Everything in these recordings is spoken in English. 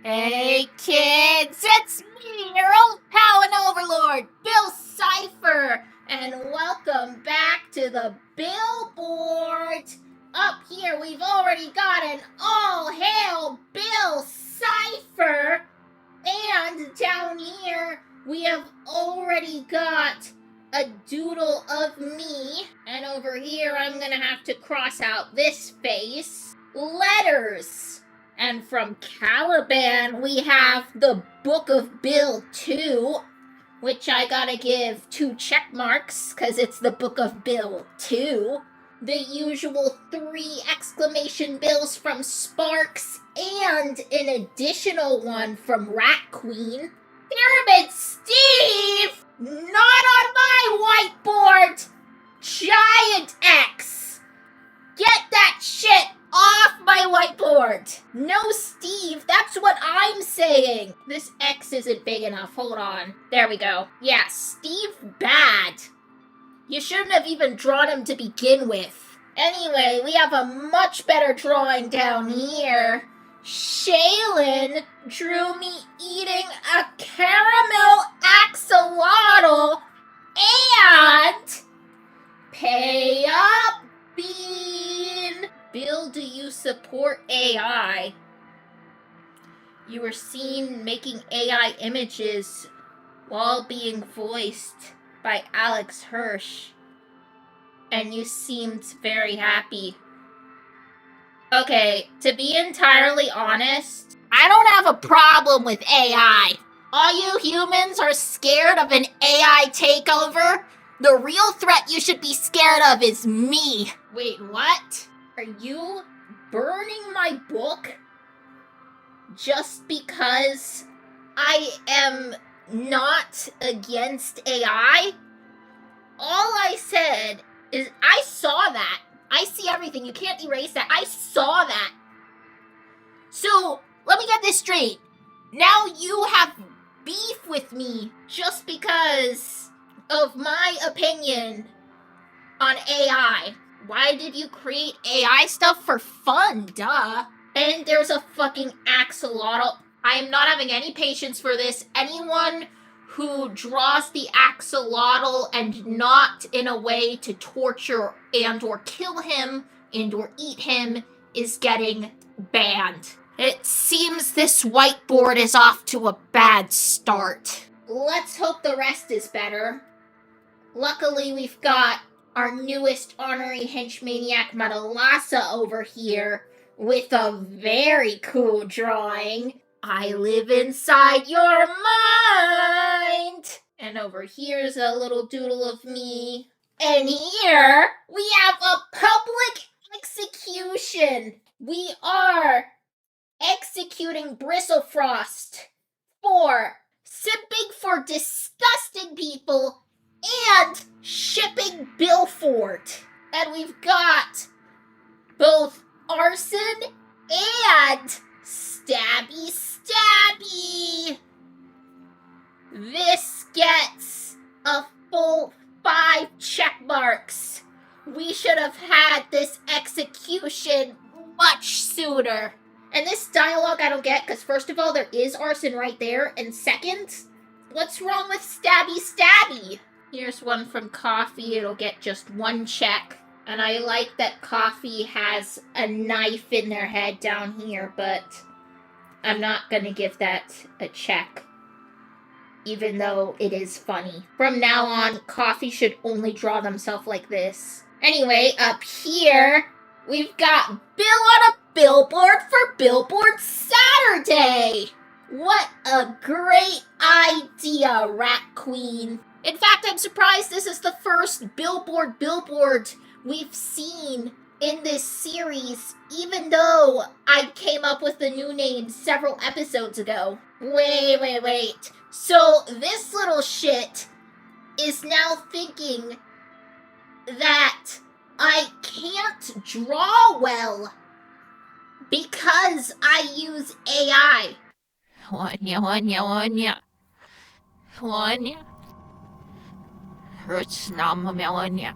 Hey kids, it's me, your old pal and overlord, Bill CIPHER, and welcome back to the Billboard. Up here we've already got an all-hail Bill CIPHER, and down here we have already got a doodle of me, and over here I'm gonna have to cross out this face. Letters. And from Caliban, we have the Book of Bill 2, which I gotta give 2 check marks, because it's the Book of Bill 2. The usual 3 exclamation bills from Sparks, and an additional one from Rat Queen. Pyramid Steve! Not on my whiteboard! Giant X! Get that shit off my whiteboard! No, Steve, that's what I'm saying! This X isn't big enough, hold on. There we go. Yeah, Steve bad. You shouldn't have even drawn him to begin with. Anyway, we have a much better drawing down here. Shaylin drew me eating a caramel axolotl and pay up, Bean! Bill, do you support AI? You were seen making AI images while being voiced by Alex Hirsch, and you seemed very happy. Okay, to be entirely honest, I don't have a problem with AI. All you humans are scared of an AI takeover. The real threat you should be scared of is me. Wait, what? Are you burning my book just because I am not against AI? All I said is I saw that. I see everything. You can't erase that. I saw that. So, let me get this straight. Now you have beef with me just because of my opinion on AI. Why did you create AI stuff? For fun, duh. And there's a fucking axolotl. I am not having any patience for this. Anyone who draws the axolotl and not in a way to torture and or kill him and or eat him is getting banned. It seems this whiteboard is off to a bad start. Let's hope the rest is better. Luckily, we've got our newest honorary henchmaniac Madalasa over here with a very cool drawing. I live inside your mind! And over here's a little doodle of me. And here we have a public execution. We are executing Bristlefrost for simping for disgusting people and shipping Billboard. And we've got both arson and stabby stabby. This gets a full 5 check marks. We should have had this execution much sooner. And this dialogue I don't get, because first of all, there is arson right there, and second, what's wrong with stabby stabby? Here's one from Coffee. It'll get just 1 check. And I like that Coffee has a knife in their head down here, but I'm not going to give that a check, even though it is funny. From now on, Coffee should only draw themselves like this. Anyway, up here, we've got Bill on a billboard for Billboard Saturday. What a great idea, Rat Queen. In fact, I'm surprised this is the first billboard we've seen in this series, even though I came up with the new name several episodes ago. Wait. So this little shit is now thinking that I can't draw well because I use AI. Wanya. Rutsnamamelania.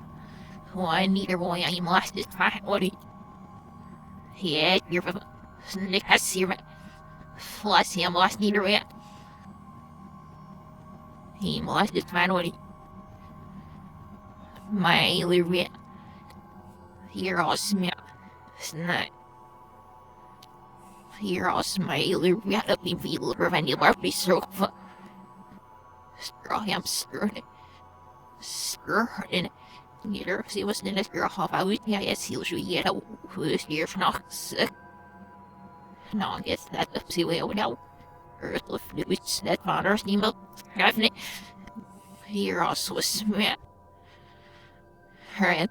Wanya must what he. Yeah, you're Nick has here. Plus, he must need a rat. He must just finally. My rat. You're all smell. Snot. You're all smile. Rat up in the prevent you are be so. Straw him stirred. Stirred. Neither she was in a girl half out. Yeah, yes, he'll shoot yet. Who's here for not sick? No, I guess that the sea way without earth of fluids that father's name of Daphne. You're also a smell. Her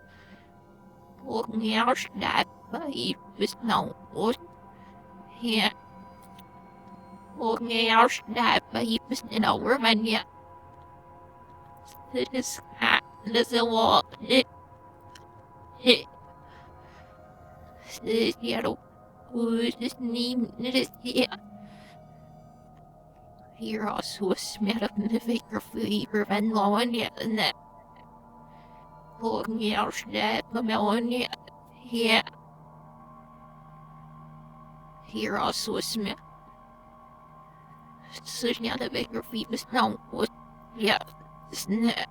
walking out that he was no wood. Yeah. Walking out that he was no woman yet. This cat doesn't walk. It. Yellow. Who's his name? It is here. You're also a smell of the vicar fever and Rowan yet, and that. Walking out that melon yet. Yeah. You're also a smell. Such now the vicar fever's no wood. Yeah. Snap.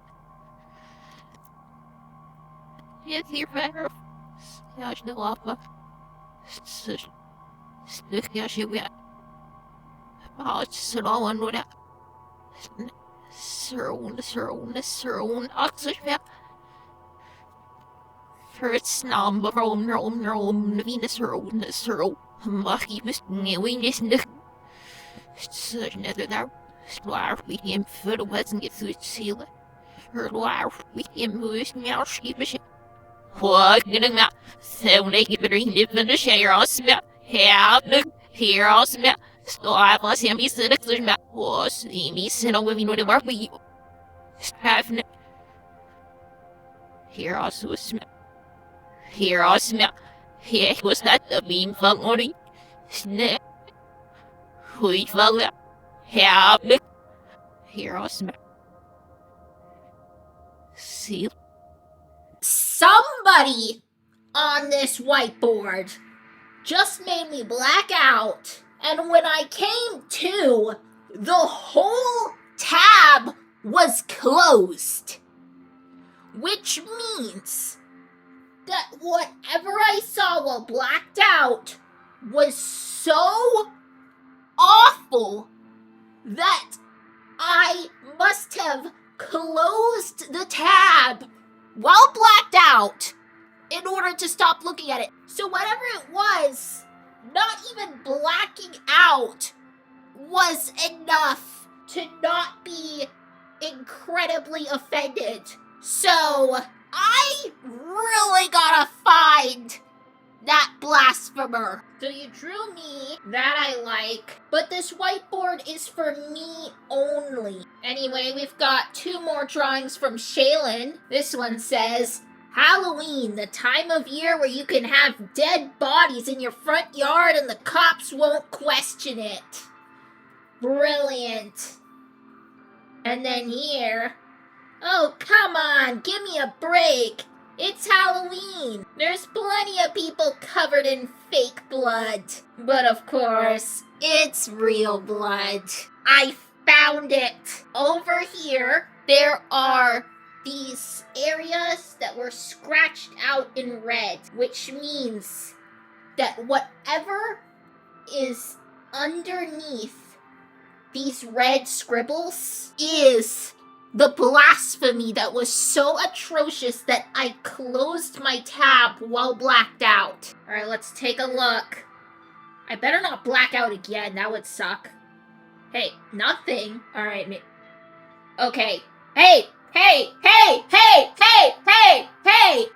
Yes, you're better. Gosh, the lava. Such. Gosh, you got. Oh, it's so on with that. Surround. Oxford. First number Rome, Venus round. Lucky Miss Newiness. Such another now. Squire with him for the wasn't get through its seal. Her life with him who is now sheepish. What getting that? So naked between different share all smell. Here all smell. So I must him be sitting about was me sit on women with the work with you. Having here also smell. Here all smell. Here was that the beam funny. Snap. We fell out. Here all smell. See. Somebody on this whiteboard just made me black out, and when I came to, the whole tab was closed, which means that whatever I saw while blacked out was so awful that I must have closed the tab while blacked out in order to stop looking at it. So whatever it was, not even blacking out was enough to not be incredibly offended. So I really gotta find that blasphemer. So you drew me, that I like, but this whiteboard is for me only. Anyway, we've got 2 more drawings from Shaylin. This one says, Halloween, the time of year where you can have dead bodies in your front yard and the cops won't question it. Brilliant. And then here, oh, come on, give me a break. It's Halloween. There's plenty of people covered in fake blood. But of course, it's real blood. I found it. Over here, there are these areas that were scratched out in red, which means that whatever is underneath these red scribbles is the blasphemy that was so atrocious that I closed my tab while blacked out. Alright, let's take a look. I better not black out again, that would suck. Hey, nothing. Alright, okay. Hey!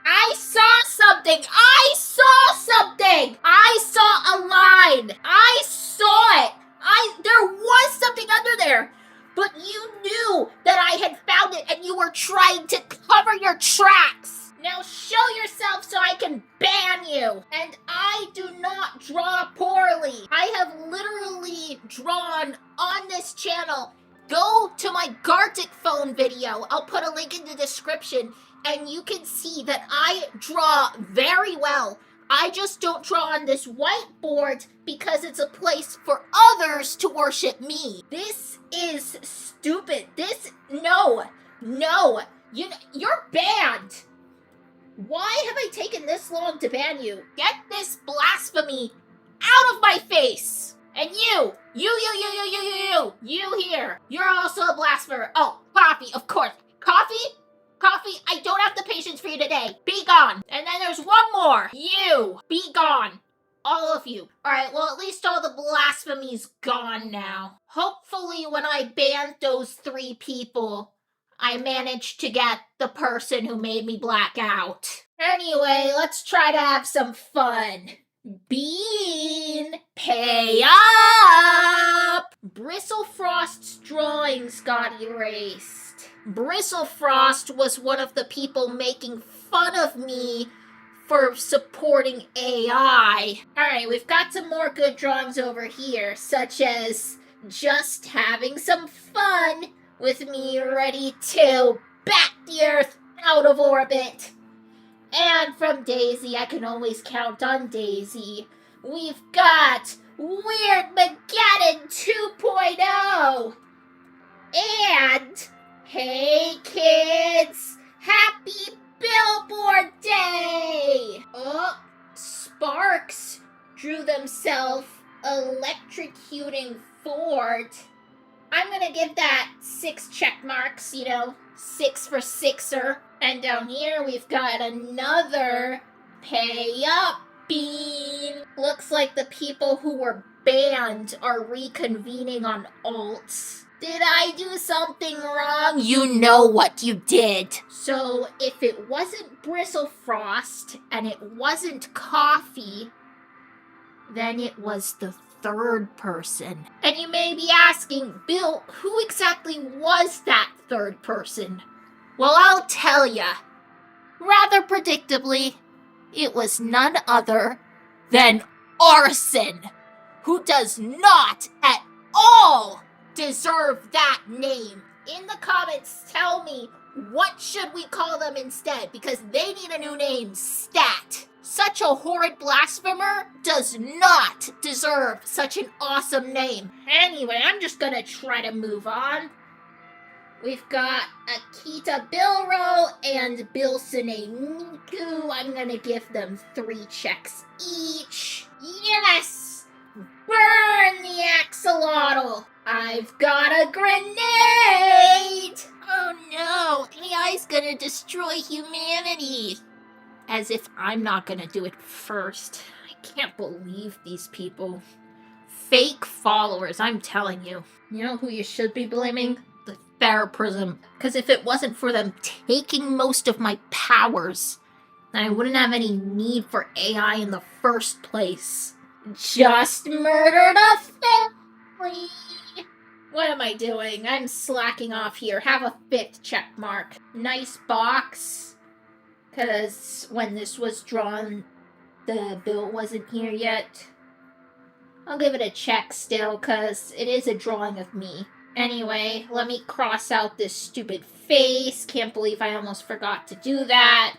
I saw something! I saw a line! I saw it! There was something under there! But you knew that I had found it and you were trying to cover your tracks! Now show yourself so I can ban you! And I do not draw poorly! I have literally drawn on this channel. Go to my Gartic phone video. I'll put a link in the description and you can see that I draw very well. I just don't draw on this whiteboard because it's a place for others to worship me. This is stupid. No, you're banned. Why have I taken this long to ban you? Get this blasphemy out of my face. And you here. You're also a blasphemer. Oh, coffee, of course. Coffee, I don't have the patience for you today. Be gone. And then there's one more. You, be gone. All of you. Alright, well, at least all the blasphemy's gone now. Hopefully when I banned those 3 people, I managed to get the person who made me black out. Anyway, let's try to have some fun. Bean, pay up! Bristlefrost's drawings got erased. Bristlefrost was one of the people making fun of me for supporting AI. Alright, we've got some more good drawings over here, such as just having some fun with me ready to bat the Earth out of orbit. And from Daisy, I can always count on Daisy. We've got Weird Mageddon 2.0. And, hey kids, happy Billboard Day! Oh, Sparks drew themselves electrocuting Ford. I'm gonna give that 6 check marks, 6 for Sixer. And down here we've got another pay up bean. Looks like the people who were banned are reconvening on alts. Did I do something wrong? You know what you did. So if it wasn't Bristlefrost and it wasn't Coffee, then it was the 3rd person. And you may be asking, Bill, who exactly was that 3rd person? Well, I'll tell ya. Rather predictably, it was none other than Arson, who does not at all deserve that name. In the comments, tell me, what should we call them instead? Because they need a new name, Stat. Such a horrid blasphemer does not deserve such an awesome name. Anyway, I'm just gonna try to move on. We've got Akita Bilro and Bilsune Miku. I'm gonna give them 3 checks each. Yes! Burn the axolotl! I've got a grenade! Oh no, AI's gonna destroy humanity. As if I'm not gonna do it first. I can't believe these people. Fake followers, I'm telling you. You know who you should be blaming? The Theraprism. Because if it wasn't for them taking most of my powers, then I wouldn't have any need for AI in the first place. Just murdered a family! What am I doing? I'm slacking off here. Have a 5th check mark. Nice box. Because when this was drawn, the bill wasn't here yet. I'll give it a check still, because it is a drawing of me. Anyway, let me cross out this stupid face. Can't believe I almost forgot to do that.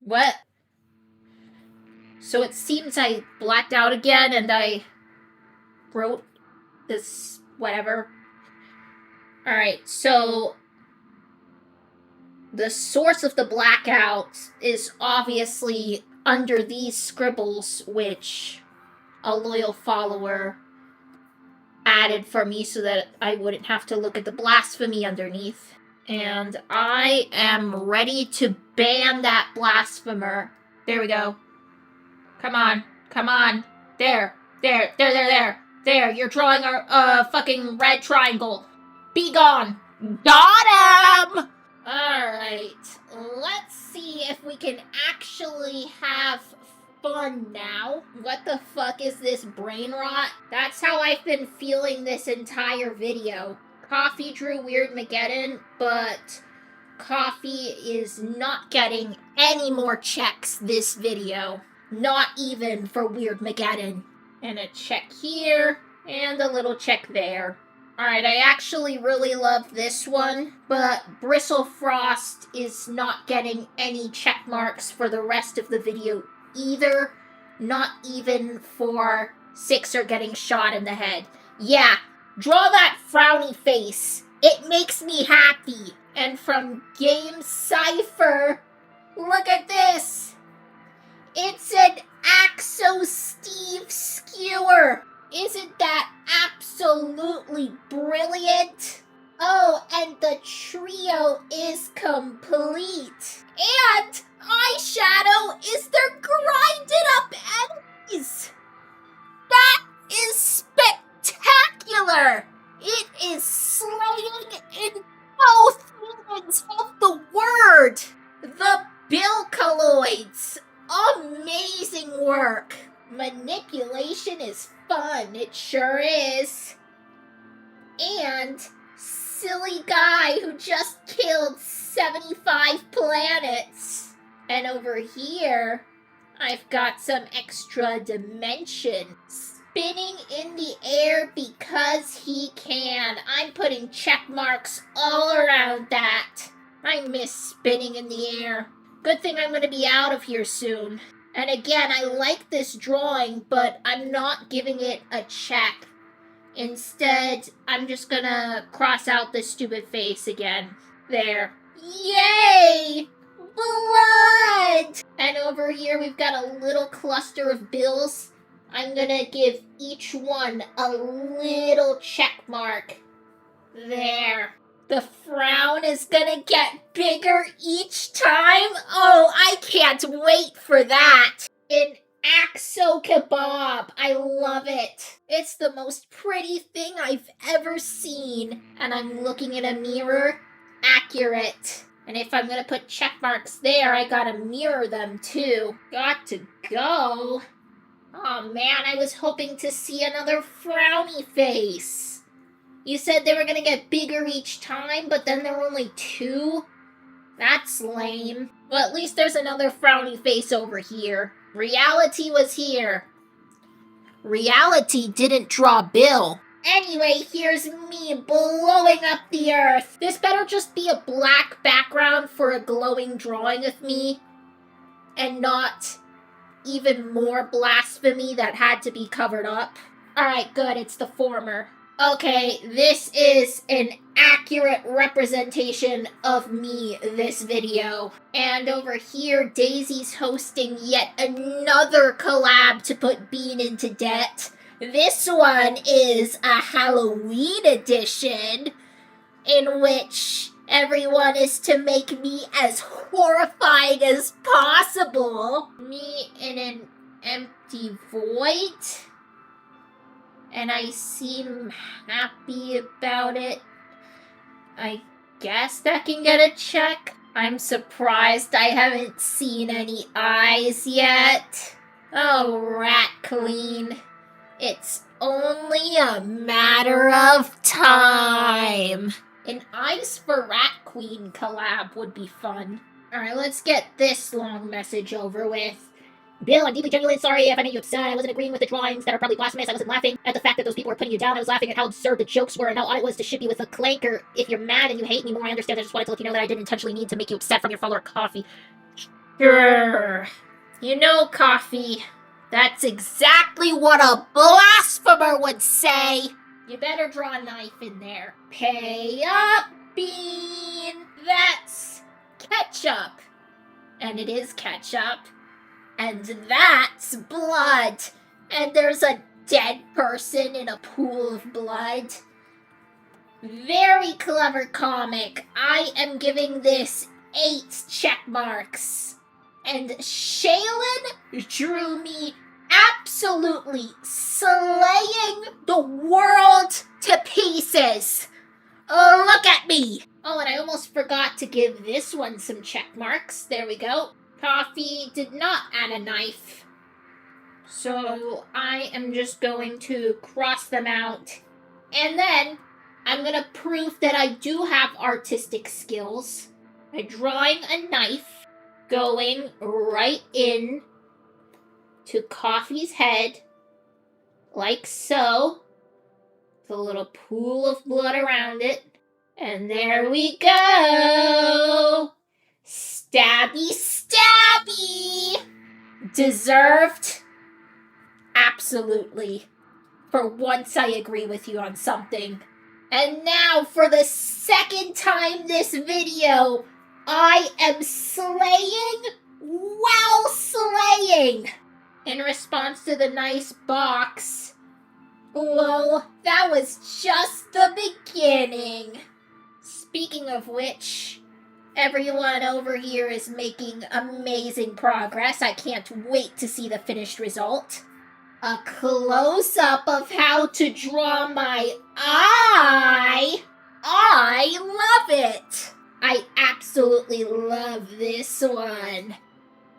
What? So it seems I blacked out again and I wrote this whatever. Alright, so the source of the blackout is obviously under these scribbles, which a loyal follower added for me so that I wouldn't have to look at the blasphemy underneath. And I am ready to ban that blasphemer. There we go. Come on. Come on. There. You're drawing a fucking red triangle. Be gone. Got him! Alright. Let's see if we can actually have fun now. What the fuck is this brain rot? That's how I've been feeling this entire video. Coffee drew Weirdmageddon, but Coffee is not getting any more checks this video. Not even for Weirdmageddon. And a check here, and a little check there. Alright, I actually really love this one, but Bristlefrost is not getting any check marks for the rest of the video either. Not even for Sixer getting shot in the head. Yeah, draw that frowny face. It makes me happy. And from Game CIPHER, look at this. It's an Axo Steve skewer. Isn't that absolutely brilliant? Oh, and the trio is complete. And eyeshadow is their grinded up enemies. That is spectacular. It is slaying in both meanings of the word. The Bilcolloids. Amazing work. Manipulation is fun, it sure is. And silly guy who just killed 75 planets. And over here, I've got some extra dimension. Spinning in the air because he can. I'm putting check marks all around that. I miss spinning in the air. Good thing I'm gonna be out of here soon. And again, I like this drawing, but I'm not giving it a check. Instead, I'm just gonna cross out this stupid face again. There. Yay! Blood! And over here, we've got a little cluster of bills. I'm gonna give each one a little check mark. There. The frown is gonna get bigger each time? Oh, I can't wait for that! An Axo Kebab. I love it. It's the most pretty thing I've ever seen. And I'm looking in a mirror. Accurate. And if I'm gonna put check marks there, I gotta mirror them too. Got to go. Oh man, I was hoping to see another frowny face. You said they were gonna get bigger each time, but then there were only 2? That's lame. Well, at least there's another frowny face over here. Reality was here. Reality didn't draw Bill. Anyway, here's me blowing up the earth. This better just be a black background for a glowing drawing of me, and not even more blasphemy that had to be covered up. Alright, good, it's the former. Okay, this is an accurate representation of me, this video. And over here, Daisy's hosting yet another collab to put Bean into debt. This one is a Halloween edition, in which everyone is to make me as horrifying as possible. Me in an empty void. And I seem happy about it. I guess that can get a check. I'm surprised I haven't seen any eyes yet. Oh, Rat Queen. It's only a matter of time. An Eyes for Rat Queen collab would be fun. Alright, let's get this long message over with. Bill, I'm deeply genuinely sorry if I made you upset. I wasn't agreeing with the drawings that are probably blasphemous. I wasn't laughing at the fact that those people were putting you down. I was laughing at how absurd the jokes were and how odd it was to ship you with a clanker. If you're mad and you hate me more, I understand. I just wanted to let you know that I didn't intentionally mean to make you upset from your follower Coffee. Grrr. You know, Coffee, that's exactly what a blasphemer would say. You better draw a knife in there. Pay up, Bean. That's ketchup. And it is ketchup. And that's blood. And there's a dead person in a pool of blood. Very clever comic. I am giving this 8 check marks. And Shaylin drew me absolutely slaying the world to pieces. Oh, look at me. Oh, and I almost forgot to give this one some check marks. There we go. Coffee did not add a knife. So I am just going to cross them out. And then I'm going to prove that I do have artistic skills by drawing a knife going right in to Coffee's head, like so. With a little pool of blood around it. And there we go! Stabby, stabby! Deserved? Absolutely. For once I agree with you on something. And now, for the second time this video, I am slaying while slaying! In response to the nice box. Well, that was just the beginning. Speaking of which, everyone over here is making amazing progress. I can't wait to see the finished result. A close-up of how to draw my eye. I love it. I absolutely love this one.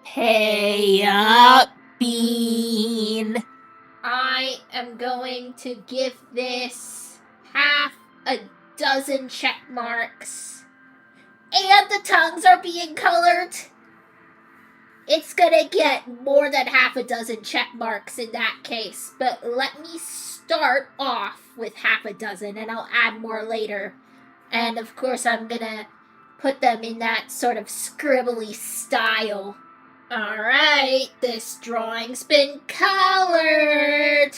Hey up, Bean. I am going to give this half a dozen check marks. And the tongues are being colored. It's gonna get more than half a dozen check marks in that case. But let me start off with half a dozen and I'll add more later. And of course I'm gonna put them in that sort of scribbly style. Alright, this drawing's been colored.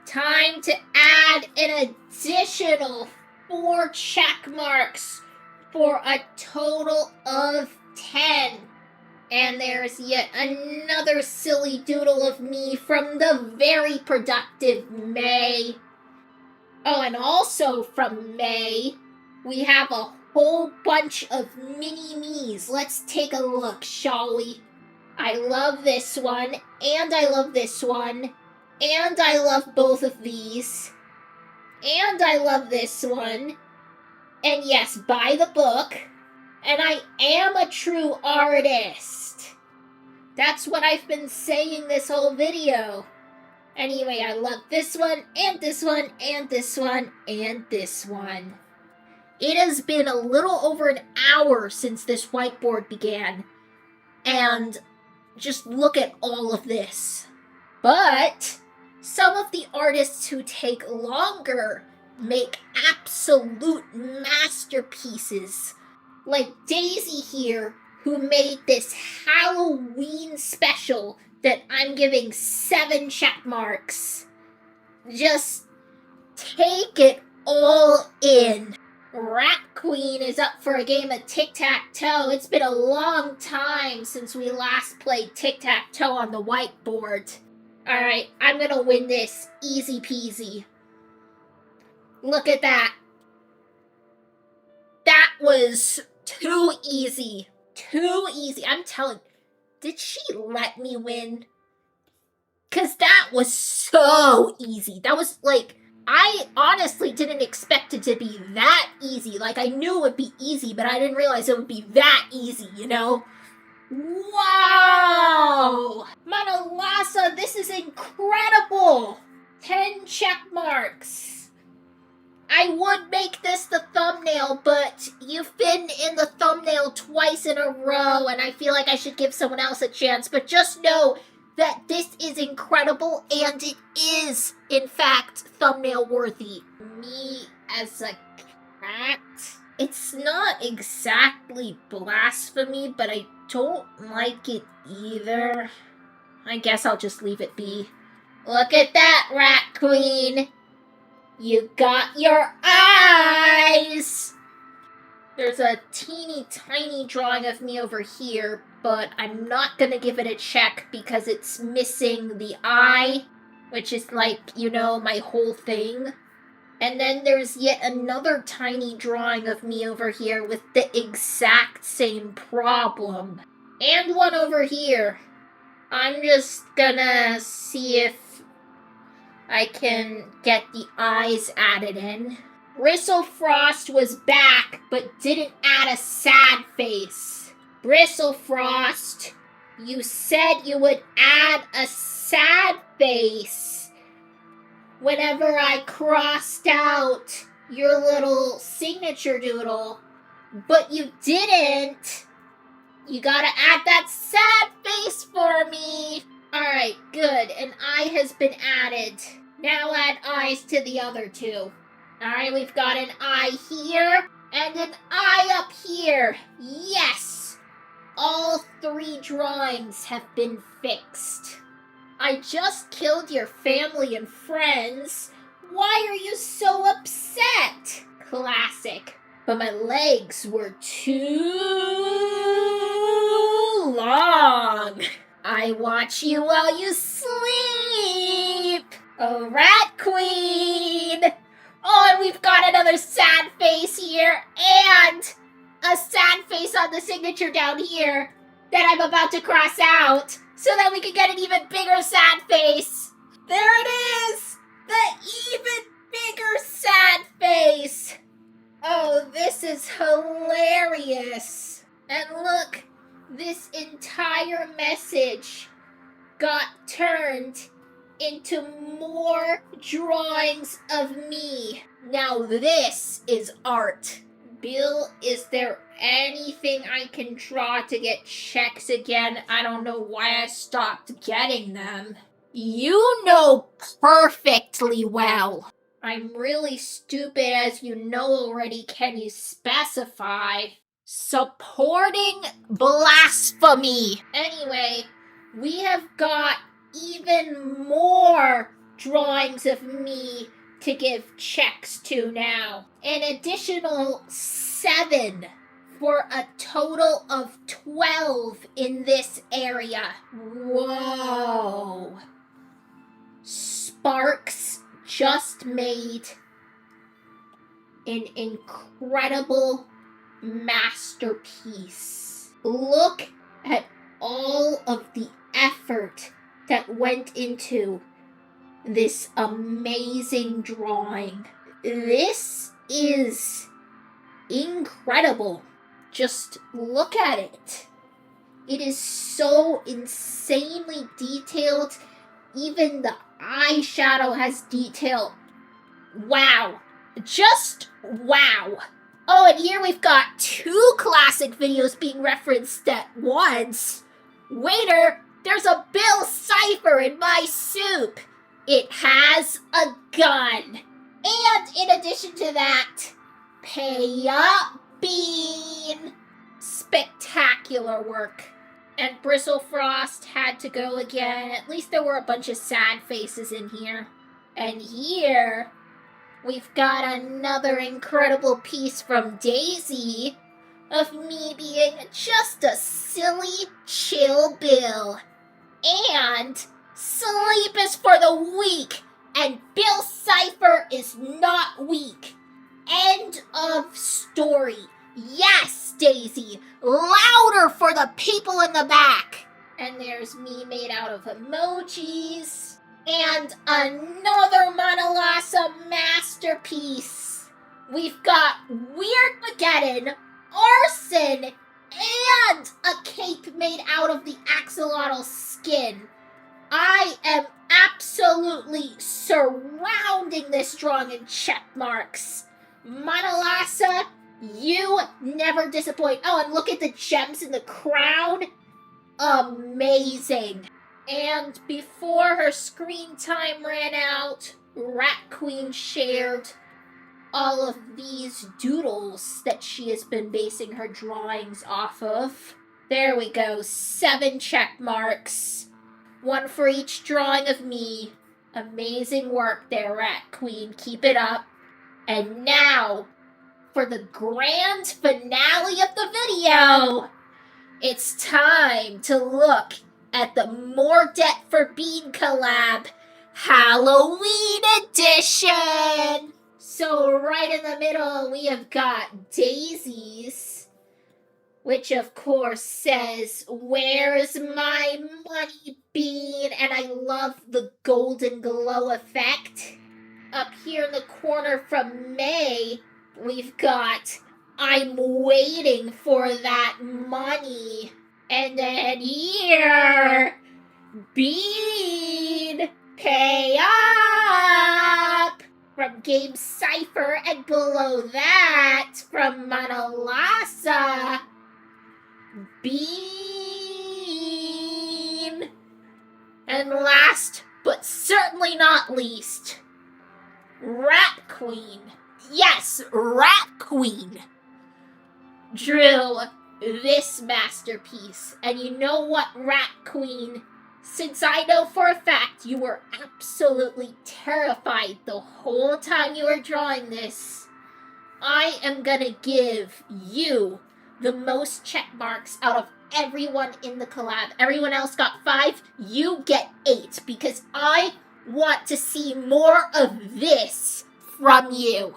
Time to add an additional 4 check marks for a total of 10. And there's yet another silly doodle of me from the very productive May. Oh, and also from May, we have a whole bunch of mini-me's. Let's take a look, shall we? I love this one, and I love this one, and I love both of these, and I love this one, and yes, buy the book, and I am a true artist. That's what I've been saying this whole video. Anyway, I love this one, and this one, and this one, and this one. It has been a little over an hour since this whiteboard began, and just look at all of this. But some of the artists who take longer make absolute masterpieces, like Daisy here, who made this Halloween special that I'm giving 7 check marks. Just take it all in. Rat Queen is up for a game of tic-tac-toe. It's been a long time since we last played tic-tac-toe on the whiteboard. Alright, I'm gonna win this easy peasy. Look at that. That was too easy. Too easy. I'm telling you, did she let me win? 'Cause that was so easy. That was like, I honestly didn't expect it to be that easy. Like, I knew it would be easy, but I didn't realize it would be that easy, you know? Wow! Manalasa, this is incredible! 10 check marks. I would make this the thumbnail, but you've been in the thumbnail twice in a row, and I feel like I should give someone else a chance. But just know that this is incredible, and it is, in fact, thumbnail worthy. Me as a cat? It's not exactly blasphemy, but I don't like it either. I guess I'll just leave it be. Look at that, Rat Queen! You got your eyes! There's a teeny tiny drawing of me over here, but I'm not gonna give it a check because it's missing the eye, which is like, you know, my whole thing. And then there's yet another tiny drawing of me over here with the exact same problem. And one over here. I'm just gonna see if I can get the eyes added in. Bristlefrost was back, but didn't add a sad face. Bristlefrost, You said you would add a sad face whenever I crossed out your little signature doodle, but you didn't. You gotta add that sad face for me. Alright, good. An eye has been added. Now add eyes to the other two. Alright, we've got an eye here and an eye up here. Yes! All 3 drawings have been fixed. I just killed your family and friends. Why are you so upset? Classic. But my legs were too long. I watch you while you sleep. A rat queen. Oh, and we've got another sad face here and a sad face on the signature down here that I'm about to cross out so that we can get an even bigger sad face. There it is! The even bigger sad face. Oh, this is hilarious. And look, this entire message got turned into more drawings of me. Now this is art. Bill, is there anything I can draw to get checks again? I don't know why I stopped getting them. You know perfectly well. I'm really stupid, as you know already. Can you specify? Supporting blasphemy. Anyway, we have got even more drawings of me to give checks to now. An additional 7 for a total of 12 in this area. Whoa. Sparks just made an incredible masterpiece. Look at all of the effort that went into this amazing drawing. This is incredible. Just look at it. It is so insanely detailed. Even the eyeshadow has detail. Wow. Just wow. Oh, and here we've got 2 classic videos being referenced at once. Waiter, there's a Bill CIPHER in my soup. It has a gun. And in addition to that, pay up, Bean. Spectacular work. And Bristlefrost had to go again. At least there were a bunch of sad faces in here. And here, we've got another incredible piece from Daisy of me being just a silly, chill Bill. And sleep is for the weak, and Bill CIPHER is not weak. End of story. Yes, Daisy, louder for the people in the back. And there's me made out of emojis. And another Manalasa masterpiece. We've got Weirdmageddon, arson, and a cape made out of the axolotl skin. I am absolutely surrounding this drawing in check marks. Manalasa, you never disappoint. Oh, and look at the gems in the crown. Amazing. And before her screen time ran out, Rat Queen shared all of these doodles that she has been basing her drawings off of. There we go, 7 check marks. 1 for each drawing of me. Amazing work there, Rat Queen. Keep it up. And now, for the grand finale of the video, it's time to look at the More Debt for Bean collab Halloween edition. So right in the middle, we have got Daisy's, which of course says, "Where's my money, Bean?" And I love the golden glow effect. Up here in the corner from May, we've got, "I'm waiting for that money." And then here, Bean, pay up from Game CIPHER, and below that from Manalasa, Bean. And last, but certainly not least, Rat Queen. Yes, Rat Queen drew this masterpiece. And you know what, Rat Queen? Since I know for a fact you were absolutely terrified the whole time you were drawing this, I am gonna give you the most check marks out of everyone in the collab. Everyone else got 5, you get 8, because I want to see more of this from you.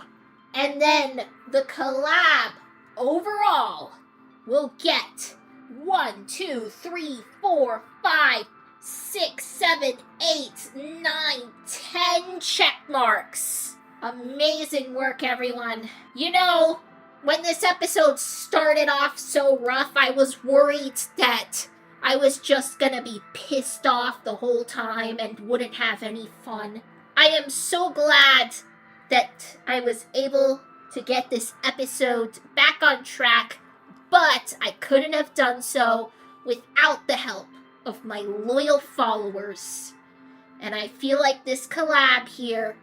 And then the collab overall will get 1, 2, 3, 4, 5, 6, 7, 8, 9, 10 check marks. Amazing work, everyone. You know, when this episode started off so rough, I was worried that I was just gonna be pissed off the whole time and wouldn't have any fun. I am so glad that I was able to get this episode back on track, but I couldn't have done so without the help of my loyal followers. And I feel like this collab here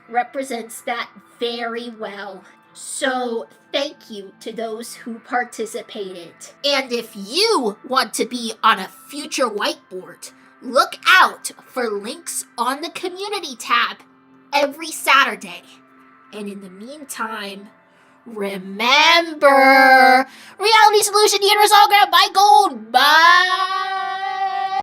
represents that very well. So thank you to those who participated. And if you want to be on a future whiteboard, look out for links on the community tab every Saturday. And in the meantime, remember, Reality Solution Universe Hologram by Gold. Bye!